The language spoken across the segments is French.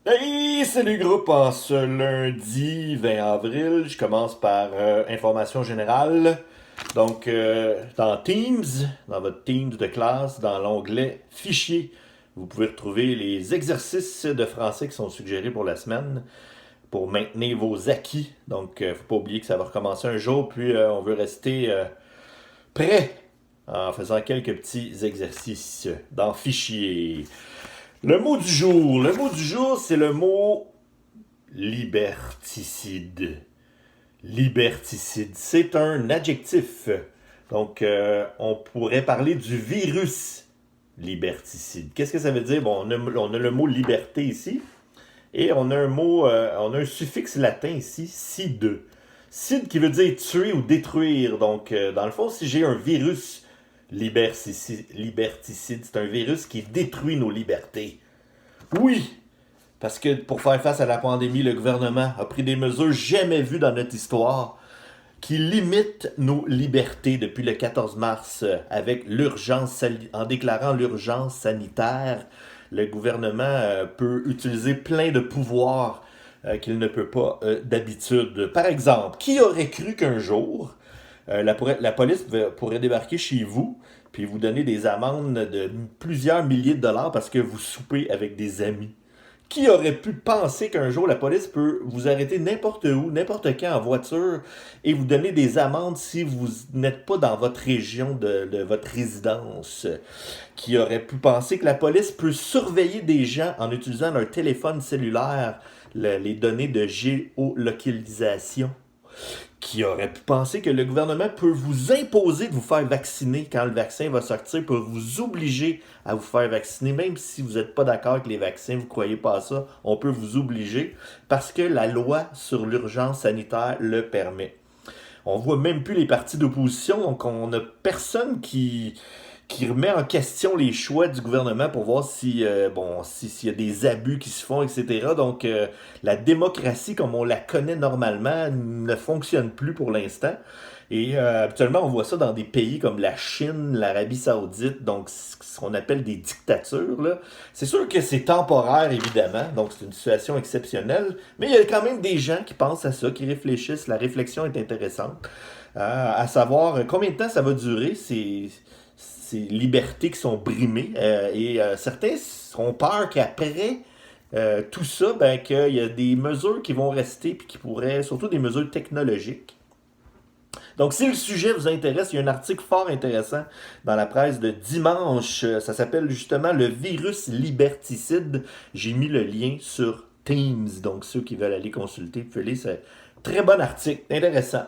Hey, salut groupe, en ce lundi 20 avril, je commence par information générale. Donc, dans Teams, dans votre Teams de classe, dans l'onglet Fichiers, vous pouvez retrouver les exercices de français qui sont suggérés pour la semaine pour maintenir vos acquis. Donc, faut pas oublier que ça va recommencer un jour, puis on veut rester prêt en faisant quelques petits exercices dans Fichiers. Le mot du jour. Le mot du jour, c'est le mot liberticide. Liberticide. C'est un adjectif. Donc, on pourrait parler du virus liberticide. Qu'est-ce que ça veut dire? Bon, on a le mot liberté ici. Et on a on a un suffixe latin ici, cide. Cide qui veut dire tuer ou détruire. Donc, dans le fond, si j'ai un virus liberticide, c'est un virus qui détruit nos libertés. Oui, parce que pour faire face à la pandémie, le gouvernement a pris des mesures jamais vues dans notre histoire qui limitent nos libertés depuis le 14 mars avec en déclarant l'urgence sanitaire. Le gouvernement peut utiliser plein de pouvoirs qu'il ne peut pas d'habitude. Par exemple, qui aurait cru qu'un jour la police pourrait débarquer chez vous puis vous donner des amendes de plusieurs milliers de dollars parce que vous soupez avec des amis? Qui aurait pu penser qu'un jour la police peut vous arrêter n'importe où, n'importe quand en voiture et vous donner des amendes si vous n'êtes pas dans votre région de votre résidence? Qui aurait pu penser que la police peut surveiller des gens en utilisant leur téléphone cellulaire, les données de géolocalisation? Qui aurait pu penser que le gouvernement peut vous imposer de vous faire vacciner quand le vaccin va sortir, peut vous obliger à vous faire vacciner, même si vous n'êtes pas d'accord avec les vaccins, vous ne croyez pas à ça, on peut vous obliger parce que la loi sur l'urgence sanitaire le permet. On voit même plus les partis d'opposition, donc on n'a personne qui remet en question les choix du gouvernement pour voir s'il y a des abus qui se font, etc. Donc, la démocratie, comme on la connaît normalement, ne fonctionne plus pour l'instant. Et habituellement, on voit ça dans des pays comme la Chine, l'Arabie Saoudite, donc ce qu'on appelle des dictatures, là. C'est sûr que c'est temporaire, évidemment, donc c'est une situation exceptionnelle, mais il y a quand même des gens qui pensent à ça, qui réfléchissent. La réflexion est intéressante. À savoir combien de temps ça va durer, ces libertés qui sont brimées. Certains ont peur qu'après tout ça, ben, qu'il y a des mesures qui vont rester, puis qui pourraient, surtout des mesures technologiques. Donc, si le sujet vous intéresse, il y a un article fort intéressant dans la presse de dimanche. Ça s'appelle justement le virus liberticide. J'ai mis le lien sur Teams. Donc, ceux qui veulent aller consulter, vous pouvez lire. C'est un très bon article, intéressant.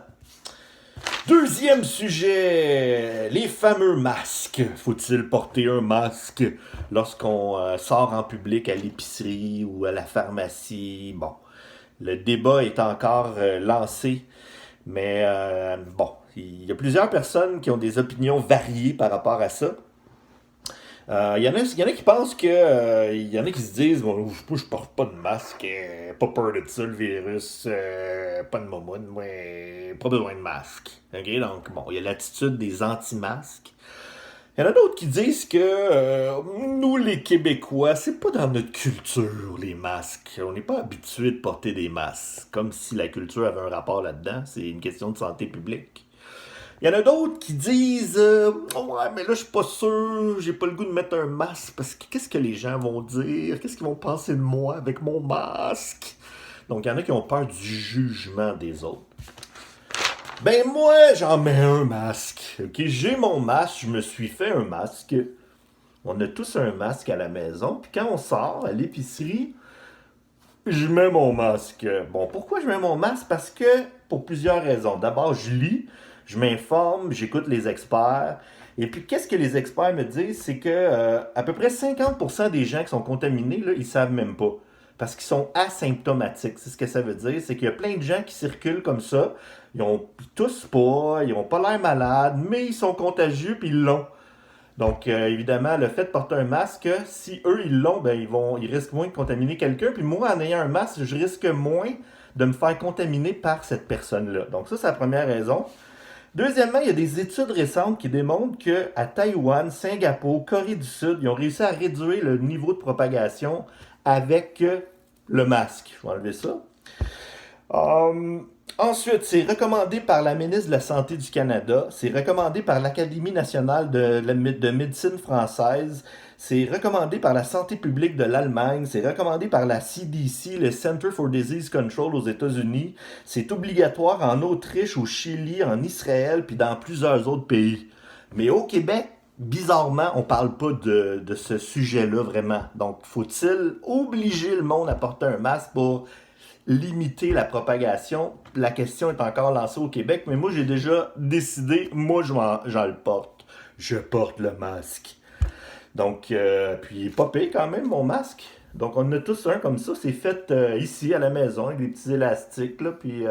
Deuxième sujet, les fameux masques. Faut-il porter un masque lorsqu'on sort en public à l'épicerie ou à la pharmacie? Bon, le débat est encore lancé, mais bon, il y a plusieurs personnes qui ont des opinions variées par rapport à ça. Il y en a qui pensent que. Il y en a qui se disent bon, moi, je porte pas de masque, pas peur de ça, le virus, pas de momoune, moi, pas besoin de masque. Ok, donc, bon, il y a l'attitude des anti-masques. Il y en a d'autres qui disent que nous, les Québécois, c'est pas dans notre culture, les masques. On n'est pas habitué de porter des masques. Comme si la culture avait un rapport là-dedans. C'est une question de santé publique. Il y en a d'autres qui disent ouais, mais là, je suis pas sûr, j'ai pas le goût de mettre un masque parce que qu'est-ce que les gens vont dire? Qu'est-ce qu'ils vont penser de moi avec mon masque? Donc, il y en a qui ont peur du jugement des autres. Ben, moi, j'en mets un masque. Ok, j'ai mon masque, je me suis fait un masque. On a tous un masque à la maison. Puis quand on sort à l'épicerie, je mets mon masque. Bon, pourquoi je mets mon masque? Parce que, pour plusieurs raisons. D'abord, je lis, je m'informe, j'écoute les experts. Et puis, qu'est-ce que les experts me disent? C'est que à peu près 50% des gens qui sont contaminés, là, ils savent même pas. Parce qu'ils sont asymptomatiques. C'est ce que ça veut dire. C'est qu'il y a plein de gens qui circulent comme ça. Ils toussent pas, ils ont pas l'air malades, mais ils sont contagieux puis ils l'ont. Donc, évidemment, le fait de porter un masque, si eux, ils l'ont, ben, ils risquent moins de contaminer quelqu'un. Puis moi, en ayant un masque, je risque moins de me faire contaminer par cette personne-là. Donc, ça, c'est la première raison. Deuxièmement, il y a des études récentes qui démontrent qu'à Taïwan, Singapour, Corée du Sud, ils ont réussi à réduire le niveau de propagation avec le masque. Je vais enlever ça. Ensuite, c'est recommandé par la ministre de la Santé du Canada, c'est recommandé par l'Académie nationale de médecine française, c'est recommandé par la santé publique de l'Allemagne, c'est recommandé par la CDC, le Center for Disease Control aux États-Unis, c'est obligatoire en Autriche, au Chili, en Israël, puis dans plusieurs autres pays. Mais au Québec, bizarrement, on parle pas de ce sujet-là vraiment. Donc, faut-il obliger le monde à porter un masque pour limiter la propagation? La question est encore lancée au Québec, mais moi j'ai déjà décidé, moi j'en le porte. Je porte le masque. Donc, puis il est pas payé quand même mon masque. Donc on en a tous un comme ça, c'est fait ici à la maison avec des petits élastiques, là, puis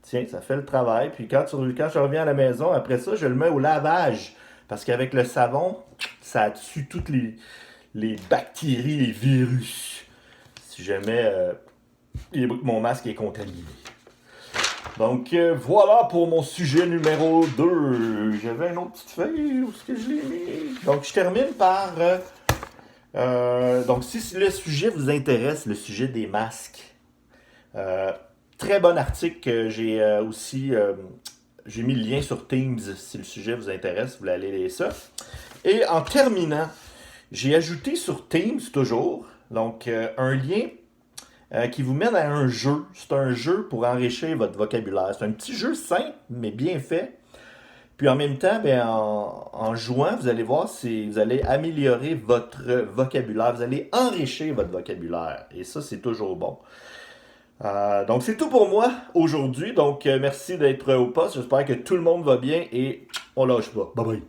tiens, ça fait le travail. Puis quand je reviens à la maison, après ça, je le mets au lavage. Parce qu'avec le savon, ça tue toutes les bactéries, les virus. Si jamais mon masque est contaminé. Donc voilà pour mon sujet numéro 2. J'avais une autre petite feuille, où est-ce que je l'ai mis? Donc je termine par... donc si le sujet vous intéresse, le sujet des masques, très bon article que j'ai aussi... j'ai mis le lien sur Teams si le sujet vous intéresse, vous voulez aller lire ça. Et en terminant, j'ai ajouté sur Teams toujours, donc un lien qui vous mène à un jeu. C'est un jeu pour enrichir votre vocabulaire. C'est un petit jeu simple, mais bien fait. Puis en même temps, ben, en jouant, vous allez voir si vous allez améliorer votre vocabulaire. Vous allez enrichir votre vocabulaire. Et ça, c'est toujours bon. Donc c'est tout pour moi aujourd'hui. Donc merci d'être au poste. J'espère que tout le monde va bien et on lâche pas. Bye bye.